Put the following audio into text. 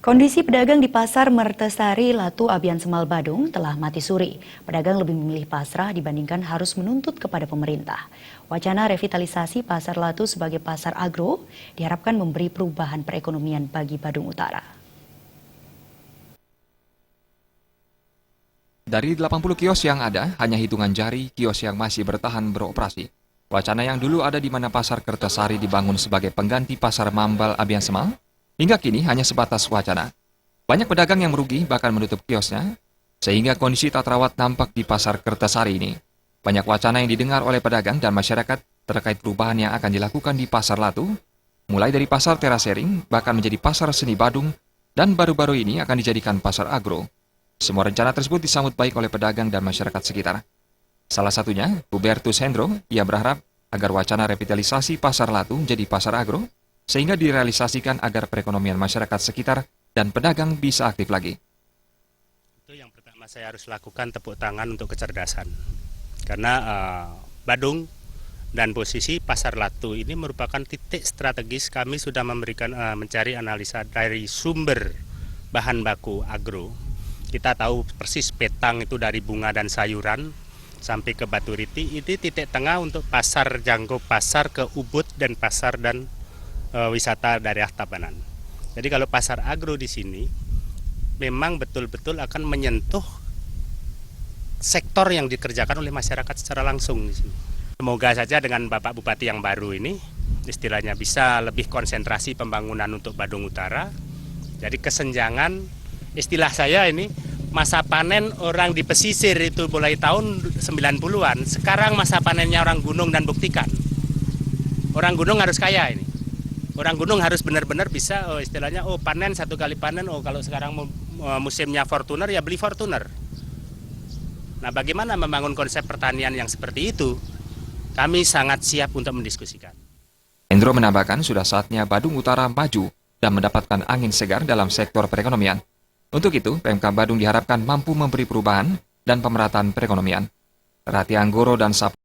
Kondisi pedagang di Pasar Mertesari, Latu, Abian Semal, Badung telah mati suri. Pedagang lebih memilih pasrah dibandingkan harus menuntut kepada pemerintah. Wacana revitalisasi Pasar Latu sebagai pasar agro diharapkan memberi perubahan perekonomian bagi Badung Utara. Dari 80 kios yang ada, hanya hitungan jari kios yang masih bertahan beroperasi. Wacana yang dulu ada di mana Pasar Kertasari dibangun sebagai pengganti Pasar Mambal Abian Semal, hingga kini hanya sebatas wacana. Banyak pedagang yang merugi bahkan menutup kiosnya, sehingga kondisi tak terawat nampak di Pasar Kertasari ini. Banyak wacana yang didengar oleh pedagang dan masyarakat terkait perubahan yang akan dilakukan di Pasar Latu, mulai dari Pasar Terasering, bahkan menjadi Pasar Seni Badung, dan baru-baru ini akan dijadikan Pasar Agro. Semua rencana tersebut disambut baik oleh pedagang dan masyarakat sekitar. Salah satunya, Hubertus Hendro, ia berharap agar wacana revitalisasi Pasar Latu menjadi Pasar Agro, sehingga direalisasikan agar perekonomian masyarakat sekitar dan pedagang bisa aktif lagi. Itu yang pertama saya harus lakukan, tepuk tangan untuk kecerdasan. Karena Badung dan posisi Pasar Latu ini merupakan titik strategis. Kami sudah mencari analisa dari sumber bahan baku agro. Kita tahu persis petang itu dari bunga dan sayuran sampai ke Batu Riti. Itu titik tengah untuk pasar jangkau pasar ke Ubud dan pasar dan wisata daerah Tabanan. Jadi kalau pasar agro di sini memang betul-betul akan menyentuh sektor yang dikerjakan oleh masyarakat secara langsung di sini. Semoga saja dengan Bapak Bupati yang baru ini istilahnya bisa lebih konsentrasi pembangunan untuk Badung Utara. Jadi kesenjangan, istilah saya ini masa panen orang di pesisir itu mulai tahun 90-an. Sekarang masa panennya orang gunung dan buktikan. Orang gunung harus kaya ini. Orang gunung harus benar-benar bisa istilahnya panen satu kali panen, kalau sekarang musimnya Fortuner ya beli Fortuner. Nah, bagaimana membangun konsep pertanian yang seperti itu? Kami sangat siap untuk mendiskusikan. Hendro menambahkan sudah saatnya Badung Utara maju dan mendapatkan angin segar dalam sektor perekonomian. Untuk itu, PMK Badung diharapkan mampu memberi perubahan dan pemerataan perekonomian. Rati Anggoro dan Sap